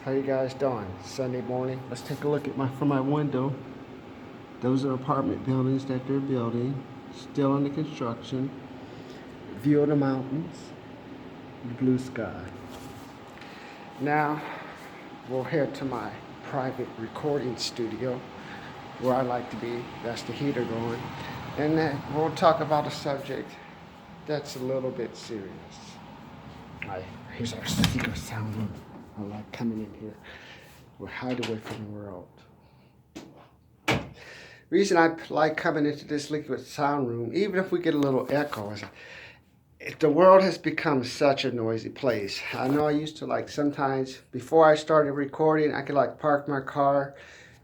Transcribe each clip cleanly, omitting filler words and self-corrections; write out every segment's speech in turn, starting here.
How you guys doing? Sunday morning. Let's take a look at from my window. Those are apartment buildings that they're building, still under construction. View of the mountains, the blue sky. Now we'll head to my private recording studio where I like to be. That's the heater going. And then we'll talk about a subject that's a little bit serious. Here's our secret sound room. I like coming in here. We're hide away from the world. Reason I like coming into this liquid sound room, even if we get a little echo, is the world has become such a noisy place. I know I used to sometimes before I started recording, I could park my car,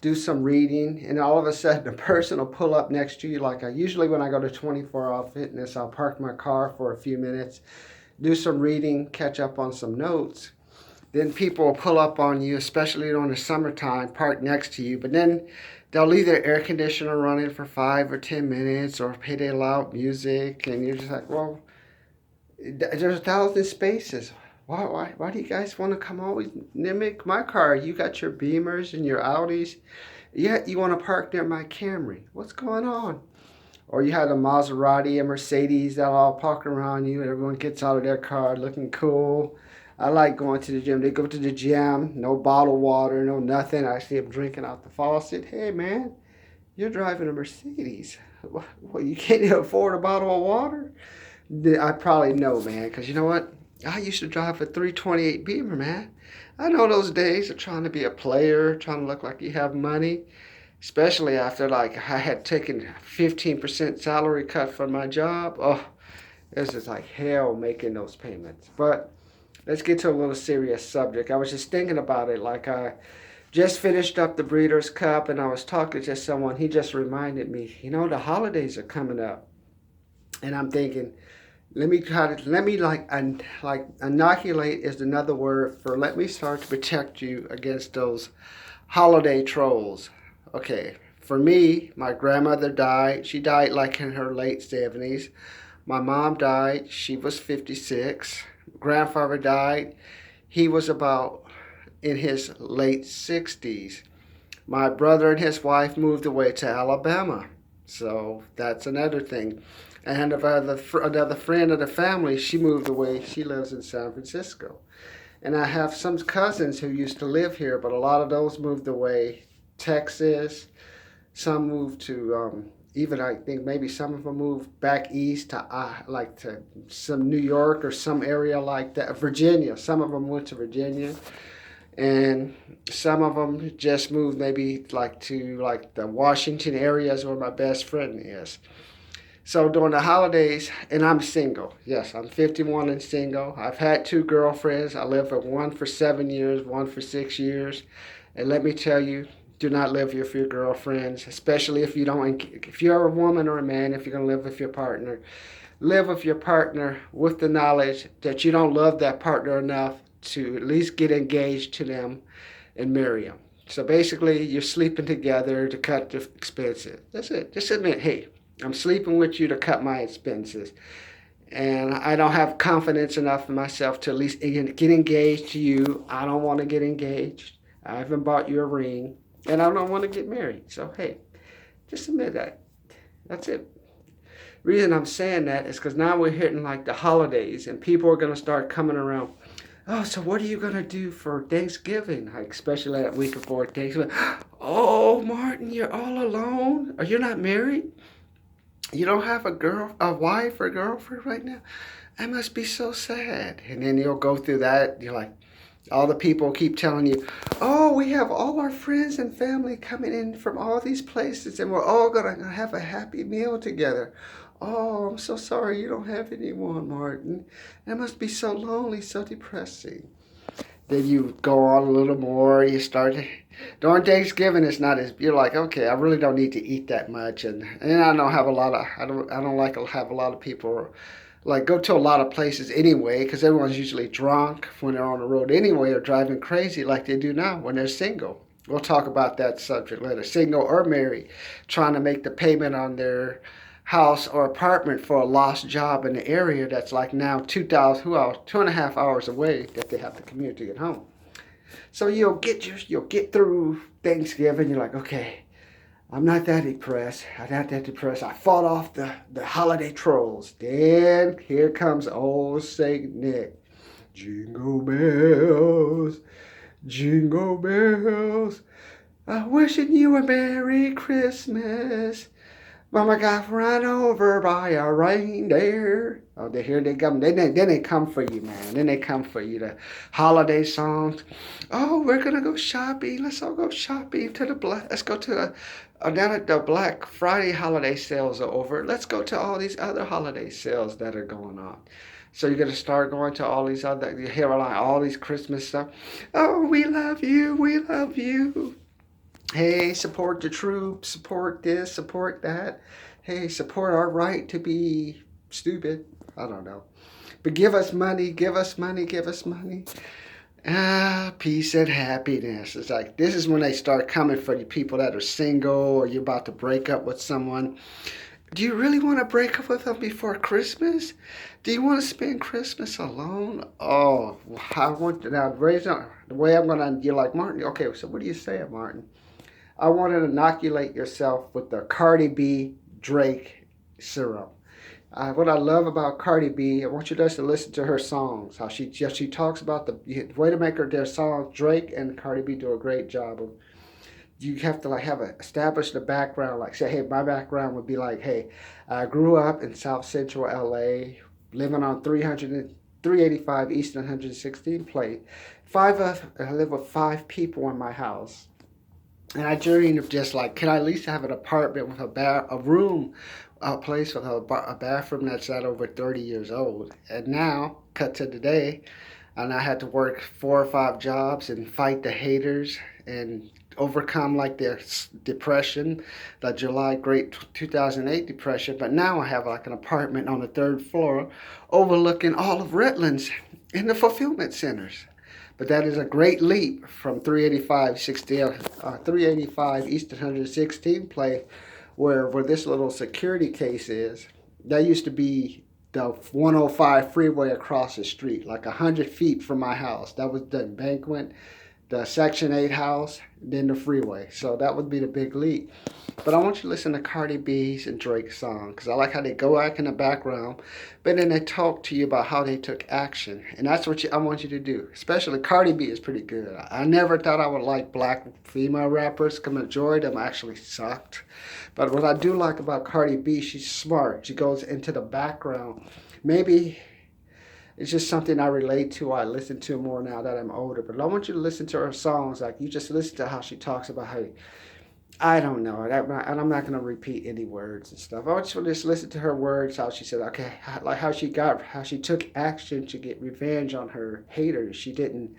do some reading, and all of a sudden a person will pull up next to you. Usually when I go to 24-hour fitness, I'll park my car for a few minutes, do some reading, catch up on some notes. Then people will pull up on you, especially during the summertime, park next to you. But then they'll leave their air conditioner running for 5 or 10 minutes or play their loud music. And you're just like, well, there's 1,000 spaces. Why do you guys want to come always mimic my car? You got your Beamers and your Audis. Yet you want to park near my Camry. What's going on? Or you had a Maserati, a Mercedes that all park around you and everyone gets out of their car looking cool. I like going to the gym. They go to the gym, no bottled water, no nothing. I see them drinking out the faucet. Hey, man, you're driving a Mercedes. What, you can't even afford a bottle of water? I probably know, man, because you know what? I used to drive a 328 Beamer, man. I know those days of trying to be a player, trying to look like you have money, especially after, I had taken 15% salary cut from my job. Oh, this is like hell making those payments. But let's get to a little serious subject. I was just thinking about it. I just finished up the Breeders' Cup, and I was talking to someone. He just reminded me, the holidays are coming up, and I'm thinking, inoculate is another word for let me start to protect you against those holiday trolls. Okay, for me, my grandmother died. She died in her late 70s. My mom died. She was 56. Grandfather died. He was about in his late 60s. My brother and his wife moved away to Alabama. So that's another thing. And another friend of the family, she moved away. She lives in San Francisco. And I have some cousins who used to live here, but a lot of those moved away. Texas. Some moved to even I think maybe some of them moved back east to some New York or some area like that. Virginia. Some of them went to Virginia, and some of them just moved maybe to the Washington areas where my best friend is. So during the holidays, and I'm single. Yes, I'm 51 and single. I've had 2 girlfriends. I lived with one for 7 years, one for 6 years, and let me tell you, do not live with your girlfriends, especially if you're a woman or a man, if you're going to live with your partner. Live with your partner with the knowledge that you don't love that partner enough to at least get engaged to them and marry them. So basically, you're sleeping together to cut the expenses. That's it. Just admit, hey, I'm sleeping with you to cut my expenses. And I don't have confidence enough in myself to at least get engaged to you. I don't want to get engaged. I haven't bought you a ring. And I don't want to get married. So, hey, just admit that. That's it. Reason I'm saying that is because now we're hitting the holidays and people are going to start coming around. Oh, so what are you going to do for Thanksgiving? Especially that week before Thanksgiving. Oh, Martin, you're all alone? Are you not married? You don't have a wife or girlfriend right now? That must be so sad. And then you'll go through that. You're like, all the people keep telling you, oh, we have all our friends and family coming in from all these places and we're all going to have a happy meal together. Oh, I'm so sorry you don't have anyone, Martin. That must be so lonely, so depressing. Then you go on a little more. You start during Thanksgiving. It's not as you're like, okay, I really don't need to eat that much, and I don't have a lot of I don't like to have a lot of people go to a lot of places anyway, because everyone's usually drunk when they're on the road anyway, or driving crazy like they do now when they're single. We'll talk about that subject later. Single or married, trying to make the payment on their house or apartment for a lost job in the area that's now 2.5 hours away that they have to commute to get home. So you'll get through Thanksgiving. You're like, okay, I'm not that depressed. I'm not that depressed. I fought off the holiday trolls. Then here comes old Saint Nick. Jingle bells, jingle bells. I'm wishing you a Merry Christmas. Mama got run over by a reindeer. Oh, here they come. Then they come for you, man. Then they come for you. The holiday songs. Oh, we're gonna go shopping. Let's all go shopping to the black. Let's go to the now that the Black Friday holiday sales are over. Let's go to all these other holiday sales that are going on. So you're gonna start going to all these other. You hear like all these Christmas stuff. Oh, we love you. We love you. Hey, support the troops, support this, support that. Hey, support our right to be stupid. I don't know. But give us money, give us money, give us money. Ah, peace and happiness. It's like this is when they start coming for you people that are single or you're about to break up with someone. Do you really want to break up with them before Christmas? Do you want to spend Christmas alone? Oh, I want to now the way I'm gonna. You're like Martin. Okay, so what do you say, Martin? I want to inoculate yourself with the Cardi B Drake serum. What I love about Cardi B, I want you guys to listen to her songs. How she talks about the way to make her their songs. Drake and Cardi B do a great job of. You have to like establish the background. Like say, hey, my background would be like, hey, I grew up in South Central LA, living on 385 East 116 Plate. I live with 5 people in my house. And I dreamed of just like, can I at least have an apartment with a room, a place with a bathroom that's not over 30 years old. And now, cut to today, and I had to work 4 or 5 jobs and fight the haters and overcome like their depression, the July Great 2008 depression. But now I have like an apartment on the 3rd floor overlooking all of Redlands in the fulfillment centers. But that is a great leap from 385 East 116 place where this little security case is. That used to be the 105 freeway across the street, like 100 feet from my house. That was the embankment, the Section 8 house, then the freeway. So that would be the big leap. But I want you to listen to Cardi B's and Drake's song because I like how they go back in the background, but then they talk to you about how they took action. And that's what I want you to do. Especially Cardi B is pretty good. I never thought I would like black female rappers because the majority of them actually sucked. But what I do like about Cardi B, she's smart. She goes into the background. Maybe it's just something I relate to. I listen to more now that I'm older. But I want you to listen to her songs. Like you just listen to how she talks about how, I don't know, and I'm not going to repeat any words and stuff. I want you to just listen to her words, how she said, okay, like how she took action to get revenge on her haters. She didn't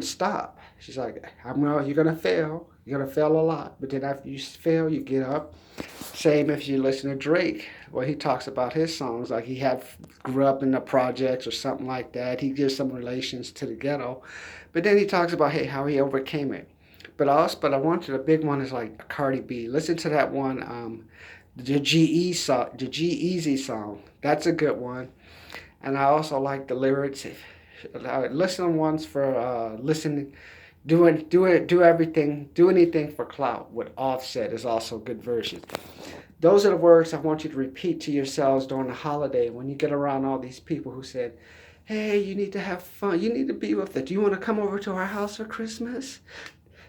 stop. She's like, you're going to fail. You're going to fail a lot. But then after you fail, you get up. Same if you listen to Drake. Well, he talks about his songs, like he grew up in the projects or something like that. He gives some relations to the ghetto. But then he talks about, hey, how he overcame it. But I want you, the big one is like Cardi B. Listen to that one, the G-Eazy song. That's a good one. And I also like the lyrics. Listen once for listening. Do anything for clout with Offset is also a good version. Those are the words I want you to repeat to yourselves during the holiday when you get around all these people who said, hey, you need to have fun. You need to be with it. Do you want to come over to our house for Christmas?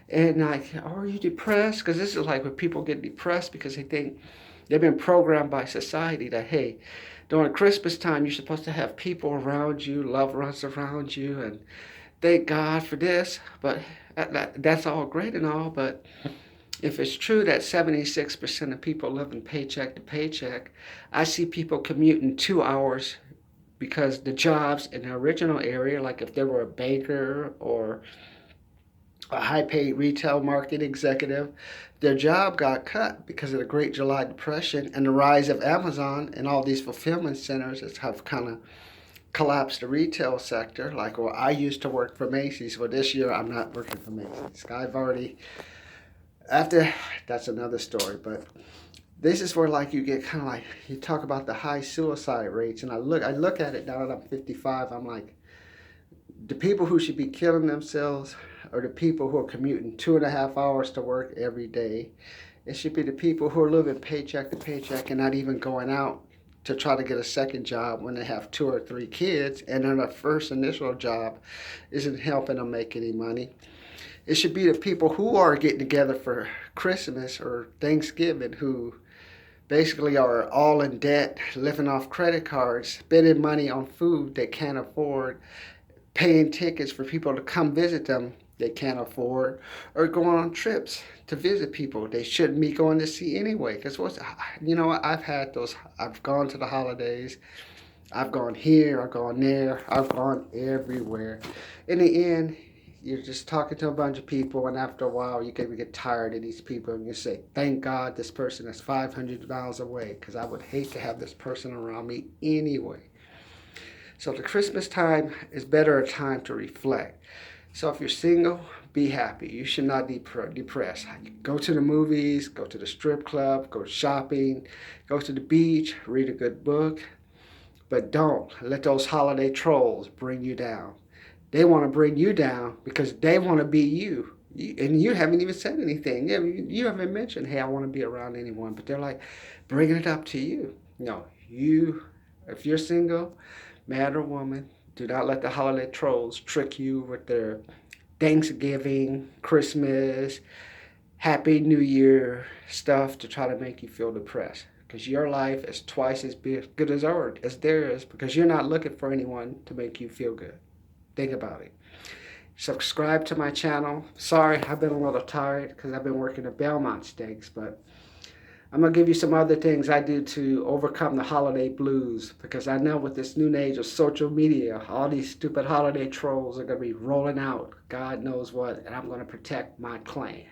And like, are you depressed? Because this is like when people get depressed because they think they've been programmed by society that, hey, during Christmas time, you're supposed to have people around you, loved ones around you, and thank God for this. But that's all great and all, but if it's true that 76% of people living paycheck to paycheck, I see people commuting 2 hours because the jobs in the original area, like if they were a banker or a high-paid retail market executive, their job got cut because of the Great July Depression and the rise of Amazon and all these fulfillment centers that have kind of collapsed the retail sector. Like, well, I used to work for Macy's. Well, this year I'm not working for Macy's. I've already, that's another story. But this is where like you get kind of like, you talk about the high suicide rates. And I look at it now that I'm 55, I'm like, The people who should be killing themselves are the people who are commuting 2.5 hours to work every day. It should be the people who are living paycheck to paycheck and not even going out to try to get a second job when they have 2 or 3 kids and then their first initial job isn't helping them make any money. It should be the people who are getting together for Christmas or Thanksgiving who basically are all in debt, living off credit cards, spending money on food they can't afford, paying tickets for people to come visit them they can't afford, or going on trips to visit people they shouldn't be going to see anyway. Because I've had those. I've gone to the holidays. I've gone here. I've gone there. I've gone everywhere. In the end, you're just talking to a bunch of people, and after a while, you get tired of these people, and you say, "Thank God this person is 500 miles away, because I would hate to have this person around me anyway." So the Christmas time is better a time to reflect. So if you're single, be happy. You should not be depressed. Go to the movies, go to the strip club, go shopping, go to the beach, read a good book. But don't let those holiday trolls bring you down. They want to bring you down because they want to be you. And you haven't even said anything. You haven't mentioned, hey, I want to be around anyone. But they're like bringing it up to you. No, if you're single, man or woman, do not let the holiday trolls trick you with their Thanksgiving, Christmas, Happy New Year stuff to try to make you feel depressed. Because your life is twice as good as theirs because you're not looking for anyone to make you feel good. Think about it. Subscribe to my channel. Sorry, I've been a little tired because I've been working at Belmont Steaks, but I'm going to give you some other things I do to overcome the holiday blues because I know with this new age of social media, all these stupid holiday trolls are going to be rolling out God knows what, and I'm going to protect my clan.